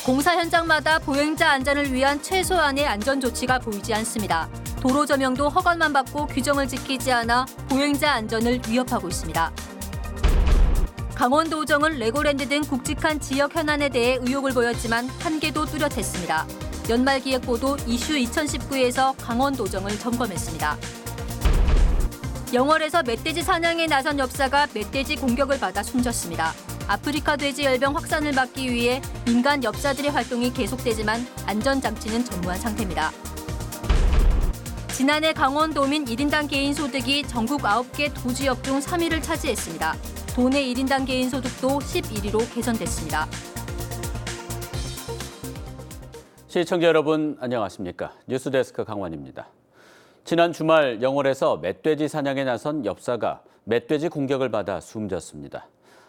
공사 현장마다 보행자 안전을 위한 최소한의 안전 조치가 보이지 않습니다. 도로 조명도 허가만 받고 규정을 지키지 않아 보행자 안전을 위협하고 있습니다. 강원도정은 레고랜드 등 굵직한 지역 현안에 대해 의혹을 보였지만 한계도 뚜렷했습니다. 연말기획보도 이슈 2019에서 강원도정을 점검했습니다. 영월에서 멧돼지 사냥에 나선 엽사가 멧돼지 공격을 받아 숨졌습니다. 아프리카 돼지 열병 확산을 막기 위해 민간 엽사들의 활동이 계속되지만 안전장치는 전무한 상태입니다. 지난해 강원도민 1인당 개인 소득이 전국 9개 도지역 중 3위를 차지했습니다. 도내 1인당 개인 소득도 11위로 개선됐습니다. 시청자 여러분 안녕하십니까? 뉴스데스크 강원입니다. 지난 주말 영월에서 멧돼지 사냥에 나선 엽사가 멧돼지 공격을 받아 숨졌습니다.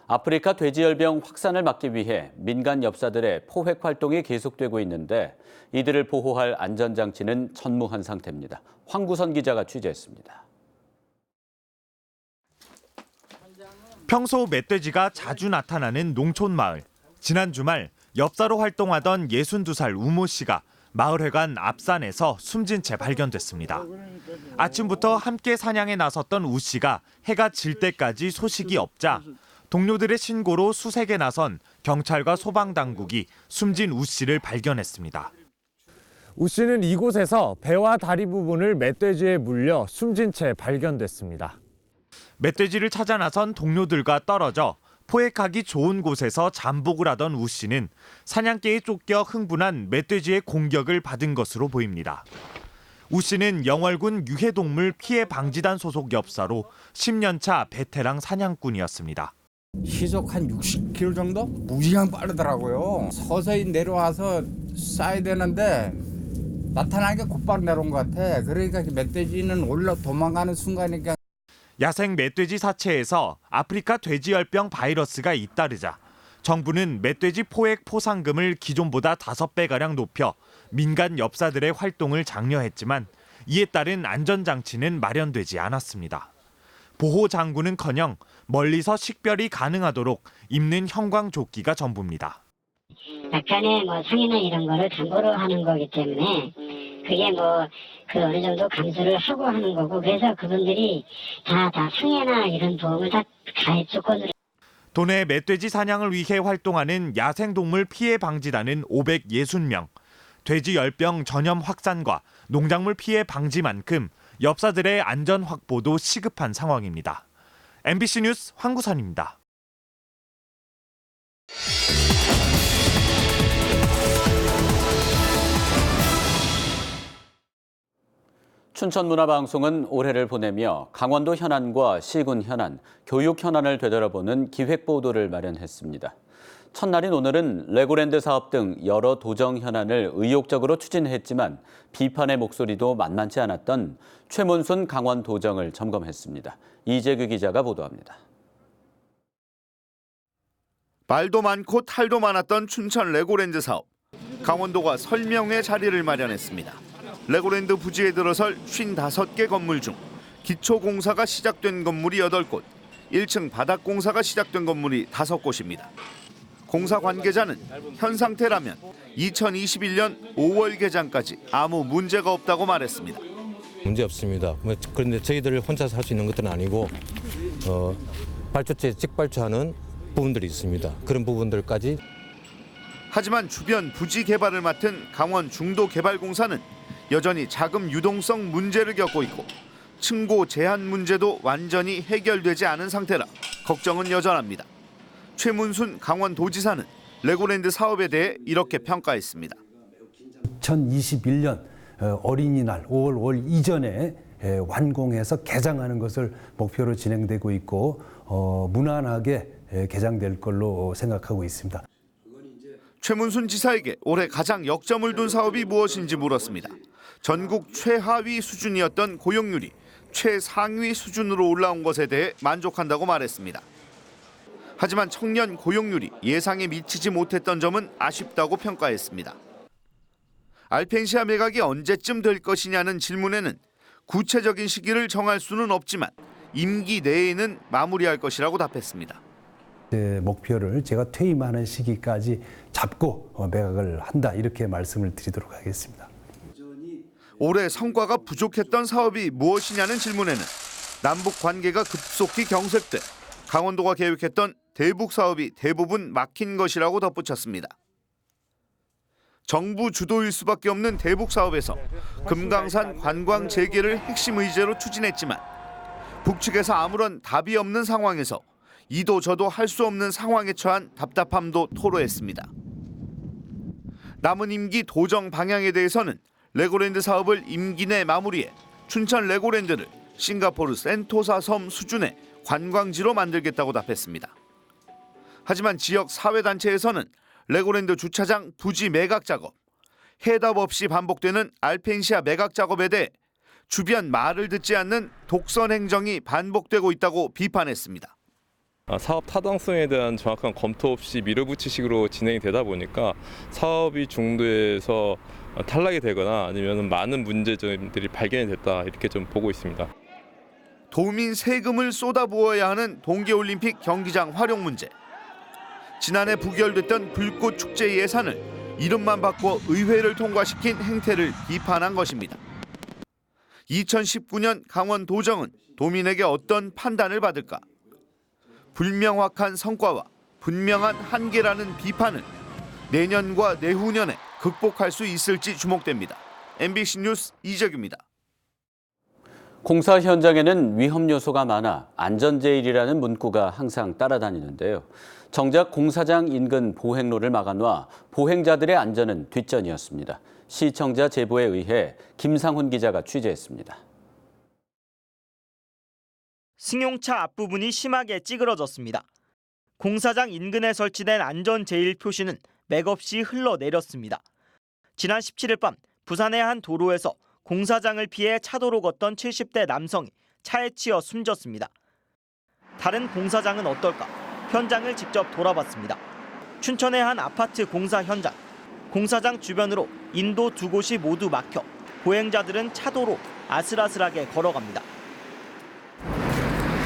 아프리카 돼지열병 확산을 막기 위해 민간 엽사들의 포획 활동이 계속되고 있는데 이들을 보호할 안전장치는 전무한 상태입니다. 황구선 기자가 취재했습니다. 평소 멧돼지가 자주 나타나는 농촌 마을. 지난 주말 엽사로 활동하던 62살 우모 씨가 마을회관 앞산에서 숨진 채 발견됐습니다. 아침부터 함께 사냥에 나섰던 우 씨가 해가 질 때까지 소식이 없자 동료들의 신고로 수색에 나선 경찰과 소방당국이 숨진 우 씨를 발견했습니다. 우 씨는 이곳에서 배와 다리 부분을 멧돼지에 물려 숨진 채 발견됐습니다. 멧돼지를 찾아 나선 동료들과 떨어져 포획하기 좋은 곳에서 잠복을 하던 우 씨는 사냥개에 쫓겨 흥분한 멧돼지의 공격을 받은 것으로 보입니다. 우 씨는 영월군 유해동물 피해 방지단 소속 엽사로 10년차 베테랑 사냥꾼이었습니다. 시속 한 60km 정도? 무지하게 빠르더라고요. 서서히 내려와서 쏴야 되는데 나타나니까 곧바로 내려온 것 같아. 그러니까 멧돼지는 올라 도망가는 순간이니까. 야생 멧돼지 사체에서 아프리카 돼지열병 바이러스가 잇따르자 정부는 멧돼지 포획 포상금을 기존보다 5배가량 높여 민간 엽사들의 활동을 장려했지만 이에 따른 안전장치는 마련되지 않았습니다. 보호 장구는커녕 멀리서 식별이 가능하도록 입는 형광조끼가 전부입니다. 약간의 상해나 이런 거를 담보로 하는 거기 때문에 그게 어느 정도 감수를 하고 하는 거고, 그래서 그분들이 다 상해나 이런 보험을 다 가입 조건으로. 도내 멧돼지 사냥을 위해 활동하는 야생동물 피해 방지단은 560명, 돼지 열병 전염 확산과 농작물 피해 방지만큼 엽사들의 안전 확보도 시급한 상황입니다. MBC 뉴스 황구선입니다. 춘천문화방송은 올해를 보내며 강원도 현안과 시군 현안, 교육 현안을 되돌아보는 기획보도를 마련했습니다. 첫날인 오늘은 레고랜드 사업 등 여러 도정 현안을 의욕적으로 추진했지만 비판의 목소리도 만만치 않았던 최문순 강원도정을 점검했습니다. 이재규 기자가 보도합니다. 말도 많고 탈도 많았던 춘천 레고랜드 사업. 강원도가 설명회 자리를 마련했습니다. 레고랜드 부지에 들어설 55개 건물 중 기초공사가 시작된 건물이 8곳, 1층 바닥공사가 시작된 건물이 5곳입니다. 공사 관계자는 현 상태라면 2021년 5월 개장까지 아무 문제가 없다고 말했습니다. 문제 없습니다. 그런데 저희들 혼자서 할 수 있는 것들은 아니고 발주처에 직발주하는 부분들이 있습니다. 그런 부분들까지. 하지만 주변 부지 개발을 맡은 강원 중도개발공사는 여전히 자금 유동성 문제를 겪고 있고 층고 제한 문제도 완전히 해결되지 않은 상태라 걱정은 여전합니다. 최문순 강원도지사는 레고랜드 사업에 대해 이렇게 평가했습니다. 2021년 어린이날 5월 이전에 완공해서 개장하는 것을 목표로 진행되고 있고 무난하게 개장될 걸로 생각하고 있습니다. 최문순 지사에게 올해 가장 역점을 둔 사업이 무엇인지 물었습니다. 전국 최하위 수준이었던 고용률이 최상위 수준으로 올라온 것에 대해 만족한다고 말했습니다. 하지만 청년 고용률이 예상에 미치지 못했던 점은 아쉽다고 평가했습니다. 알펜시아 매각이 언제쯤 될 것이냐는 질문에는 구체적인 시기를 정할 수는 없지만 임기 내에는 마무리할 것이라고 답했습니다. 목표를 제가 퇴임하는 시기까지 잡고 매각을 한다 이렇게 말씀을 드리도록 하겠습니다. 올해 성과가 부족했던 사업이 무엇이냐는 질문에는 남북 관계가 급속히 경색돼 강원도가 계획했던 대북 사업이 대부분 막힌 것이라고 덧붙였습니다. 정부 주도일 수밖에 없는 대북 사업에서 금강산 관광 재개를 핵심 의제로 추진했지만 북측에서 아무런 답이 없는 상황에서 이도 저도 할 수 없는 상황에 처한 답답함도 토로했습니다. 남은 임기 도정 방향에 대해서는 레고랜드 사업을 임기 내 마무리해 춘천 레고랜드를 싱가포르 센토사 섬 수준의 관광지로 만들겠다고 답했습니다. 하지만 지역 사회단체에서는 레고랜드 주차장 부지 매각 작업, 해답 없이 반복되는 알펜시아 매각 작업에 대해 주변 말을 듣지 않는 독선 행정이 반복되고 있다고 비판했습니다. 사업 타당성에 대한 정확한 검토 없이 밀어붙이식으로 진행이 되다 보니까 사업이 중도에서 탈락이 되거나 아니면 많은 문제점들이 발견이 됐다 이렇게 좀 보고 있습니다. 도민 세금을 쏟아부어야 하는 동계올림픽 경기장 활용 문제. 지난해 부결됐던 불꽃 축제 예산을 이름만 바꿔 의회를 통과시킨 행태를 비판한 것입니다. 2019년 강원도정은 도민에게 어떤 판단을 받을까? 불명확한 성과와 분명한 한계라는 비판을 내년과 내후년에 극복할 수 있을지 주목됩니다. MBC 뉴스 이재규입니다. 공사 현장에는 위험 요소가 많아 안전제일이라는 문구가 항상 따라다니는데요. 정작 공사장 인근 보행로를 막아놔 보행자들의 안전은 뒷전이었습니다. 시청자 제보에 의해 김상훈 기자가 취재했습니다. 승용차 앞부분이 심하게 찌그러졌습니다. 공사장 인근에 설치된 안전제일 표시는 맥없이 흘러내렸습니다. 지난 17일 밤 부산의 한 도로에서 공사장을 피해 차도로 걷던 70대 남성이 차에 치여 숨졌습니다. 다른 공사장은 어떨까? 현장을 직접 돌아봤습니다. 춘천의 한 아파트 공사 현장. 공사장 주변으로 인도 두 곳이 모두 막혀 보행자들은 차도로 아슬아슬하게 걸어갑니다.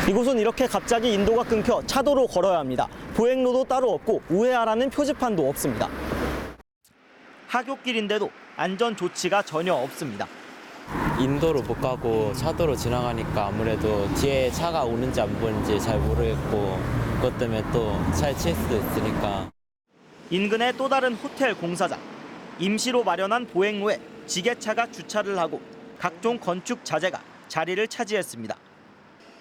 이곳은 이렇게 갑자기 인도가 끊겨 차도로 걸어야 합니다. 보행로도 따로 없고 우회하라는 표지판도 없습니다. 하굣길인데도 안전 조치가 전혀 없습니다. 인도로 못 가고 차도로 지나가니까 아무래도 뒤에 차가 오는지 안 보는지 잘 모르겠고 그것 때문에 또 차에 치일 수도 있으니까. 인근의 또 다른 호텔 공사장. 임시로 마련한 보행로에 지게차가 주차를 하고 각종 건축 자재가 자리를 차지했습니다.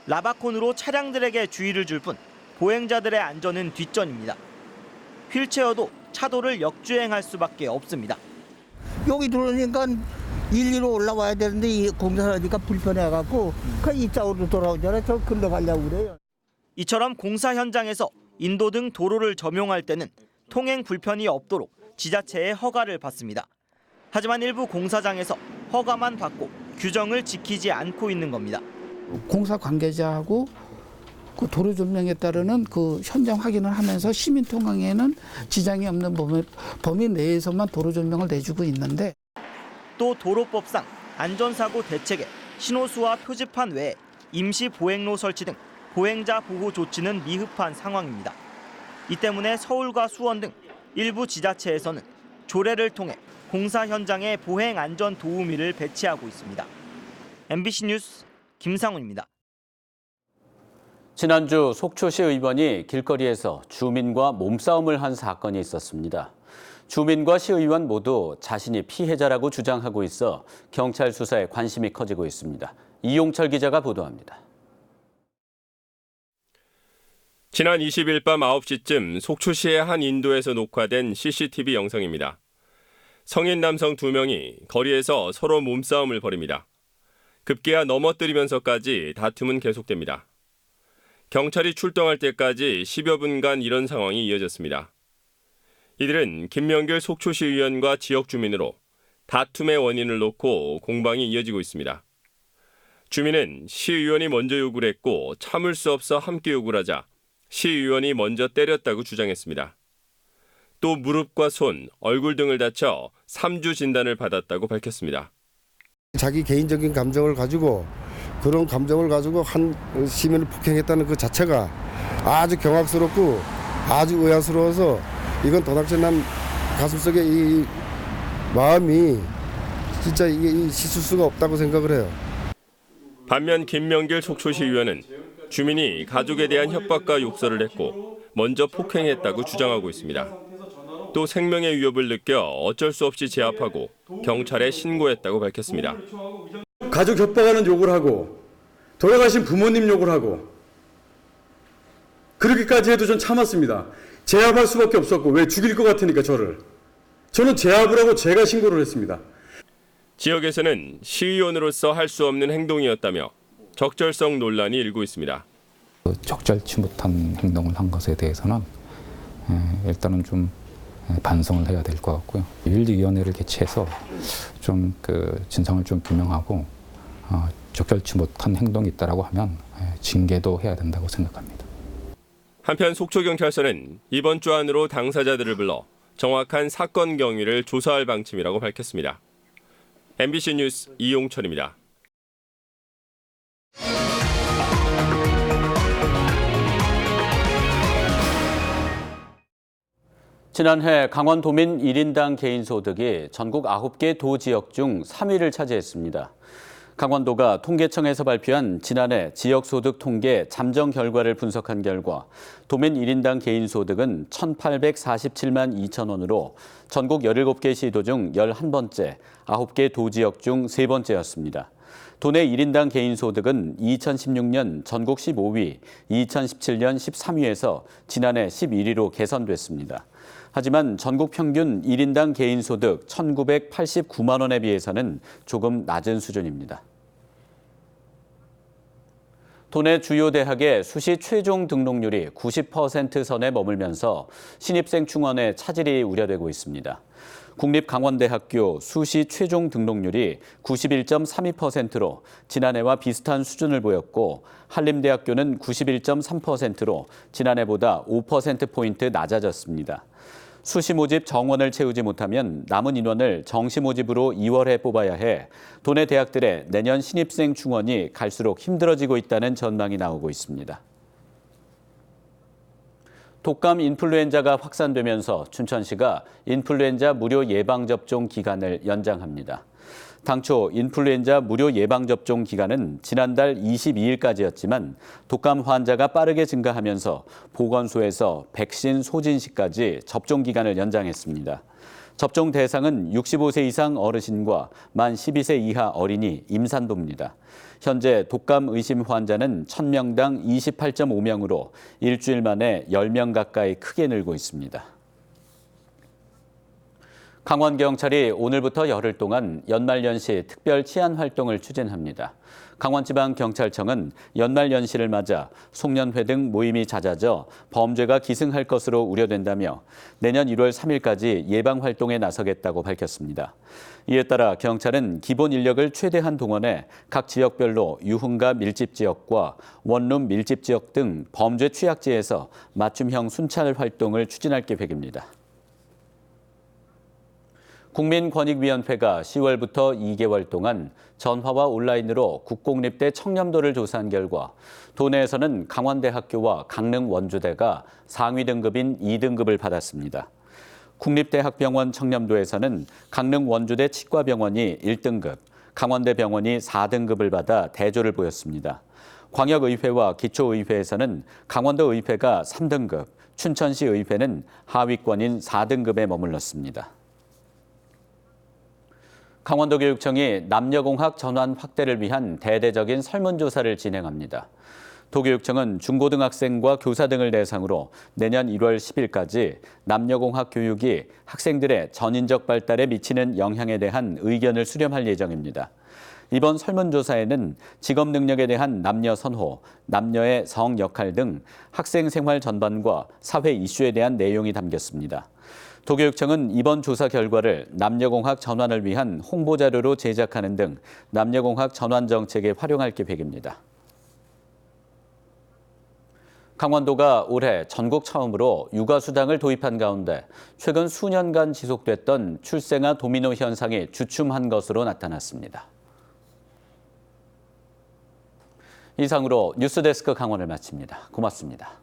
라바콘으로 차량들에게 주의를 줄 뿐 보행자들의 안전은 뒷전입니다. 휠체어도 차도를 역주행할 수밖에 없습니다. 여기 들어오니까 일리로 올라와야 되는데 이 공사하니까 불편해갖고 그 이쪽으로 돌아오잖아요. 저 건너가려고 그래요. 이처럼 공사 현장에서 인도 등 도로를 점용할 때는 통행 불편이 없도록 지자체의 허가를 받습니다. 하지만 일부 공사장에서 허가만 받고 규정을 지키지 않고 있는 겁니다. 공사 관계자하고 그 도로 점령에 따르는 그 현장 확인을 하면서 시민 통행에는 지장이 없는 범위 내에서만 도로 점령을 내주고 있는데 또 도로법상 안전사고 대책에 신호수와 표지판 외에 임시 보행로 설치 등 보행자 보호 조치는 미흡한 상황입니다. 이 때문에 서울과 수원 등 일부 지자체에서는 조례를 통해 공사 현장에 보행 안전 도우미를 배치하고 있습니다. MBC 뉴스 김상훈입니다. 지난주 속초시 의원이 길거리에서 주민과 몸싸움을 한 사건이 있었습니다. 주민과 시의원 모두 자신이 피해자라고 주장하고 있어 경찰 수사에 관심이 커지고 있습니다. 이용철 기자가 보도합니다. 지난 20일 밤 9시쯤 속초시의 한 인도에서 녹화된 CCTV 영상입니다. 성인 남성 2명이 거리에서 서로 몸싸움을 벌입니다. 급기야 넘어뜨리면서까지 다툼은 계속됩니다. 경찰이 출동할 때까지 10여 분간 이런 상황이 이어졌습니다. 이들은 김명길 속초시 의원과 지역 주민으로 다툼의 원인을 놓고 공방이 이어지고 있습니다. 주민은 시의원이 먼저 욕을 했고 참을 수 없어 함께 욕을 하자 시의원이 먼저 때렸다고 주장했습니다. 또 무릎과 손, 얼굴 등을 다쳐 3주 진단을 받았다고 밝혔습니다. 자기 개인적인 감정을 가지고 그런 감정을 가지고 한 시민을 폭행했다는 그 자체가 아주 경악스럽고 아주 의아스러워서 이건 도닥쳐난 가슴속에 이 마음이 진짜 이게 씻을 수가 없다고 생각을 해요. 반면 김명길 속초시의원은 주민이 가족에 대한 협박과 욕설을 했고 먼저 폭행했다고 주장하고 있습니다. 또 생명의 위협을 느껴 어쩔 수 없이 제압하고 경찰에 신고했다고 밝혔습니다. 가족 협박하는 욕을 하고 돌아가신 부모님 욕을 하고 그렇게까지 해도 전 참았습니다. 제압할 수밖에 없었고 왜 죽일 것 같으니까 저는 제압을 하고 제가 신고를 했습니다. 지역에서는 시의원으로서 할 수 없는 행동이었다며 적절성 논란이 일고 있습니다. 적절치 못한 행동을 한 것에 대해서는 일단은 좀 반성을 해야 될 것 같고요. 윤리위원회를 개최해서 좀 그 진상을 좀 규명하고 적절치 못한 행동이 있다라고 하면 징계도 해야 된다고 생각합니다. 한편 속초경찰서는 이번 주 안으로 당사자들을 불러 정확한 사건 경위를 조사할 방침이라고 밝혔습니다. MBC 뉴스 이용철입니다. 지난해 강원도민 1인당 개인소득이 전국 9개 도 지역 중 3위를 차지했습니다. 강원도가 통계청에서 발표한 지난해 지역소득 통계 잠정 결과를 분석한 결과 도민 1인당 개인소득은 1,847만 2천 원으로 전국 17개 시도 중 11번째, 9개 도 지역 중 3번째였습니다. 도내 1인당 개인소득은 2016년 전국 15위, 2017년 13위에서 지난해 11위로 개선됐습니다. 하지만 전국 평균 1인당 개인소득 1,989만 원에 비해서는 조금 낮은 수준입니다. 도내 주요 대학의 수시 최종 등록률이 90% 선에 머물면서 신입생 충원의 차질이 우려되고 있습니다. 국립강원대학교 수시 최종 등록률이 91.32%로 지난해와 비슷한 수준을 보였고 한림대학교는 91.3%로 지난해보다 5%포인트 낮아졌습니다. 수시 모집 정원을 채우지 못하면 남은 인원을 정시 모집으로 2월에 뽑아야 해 도내 대학들의 내년 신입생 충원이 갈수록 힘들어지고 있다는 전망이 나오고 있습니다. 독감 인플루엔자가 확산되면서 춘천시가 인플루엔자 무료 예방접종 기간을 연장합니다. 당초 인플루엔자 무료 예방접종 기간은 지난달 22일까지였지만 독감 환자가 빠르게 증가하면서 보건소에서 백신 소진 시까지 접종 기간을 연장했습니다. 접종 대상은 65세 이상 어르신과 만 12세 이하 어린이, 임산부입니다. 현재 독감 의심 환자는 1,000명당 28.5명으로 일주일 만에 10명 가까이 크게 늘고 있습니다. 강원경찰이 오늘부터 열흘 동안 연말연시 특별 치안 활동을 추진합니다. 강원지방경찰청은 연말연시를 맞아 송년회 등 모임이 잦아져 범죄가 기승할 것으로 우려된다며 내년 1월 3일까지 예방 활동에 나서겠다고 밝혔습니다. 이에 따라 경찰은 기본 인력을 최대한 동원해 각 지역별로 유흥가 밀집 지역과 원룸 밀집 지역 등 범죄 취약지에서 맞춤형 순찰 활동을 추진할 계획입니다. 국민권익위원회가 10월부터 2개월 동안 전화와 온라인으로 국공립대 청렴도를 조사한 결과 도내에서는 강원대학교와 강릉원주대가 상위 등급인 2등급을 받았습니다. 국립대학병원 청렴도에서는 강릉원주대 치과병원이 1등급, 강원대병원이 4등급을 받아 대조를 보였습니다. 광역의회와 기초의회에서는 강원도의회가 3등급, 춘천시의회는 하위권인 4등급에 머물렀습니다. 강원도교육청이 남녀공학 전환 확대를 위한 대대적인 설문조사를 진행합니다. 도교육청은 중고등학생과 교사 등을 대상으로 내년 1월 10일까지 남녀공학 교육이 학생들의 전인적 발달에 미치는 영향에 대한 의견을 수렴할 예정입니다. 이번 설문조사에는 직업 능력에 대한 남녀 선호, 남녀의 성 역할 등 학생 생활 전반과 사회 이슈에 대한 내용이 담겼습니다. 도교육청은 이번 조사 결과를 남녀공학 전환을 위한 홍보자료로 제작하는 등 남녀공학 전환 정책에 활용할 계획입니다. 강원도가 올해 전국 처음으로 육아수당을 도입한 가운데 최근 수년간 지속됐던 출생아 도미노 현상이 주춤한 것으로 나타났습니다. 이상으로 뉴스데스크 강원을 마칩니다. 고맙습니다.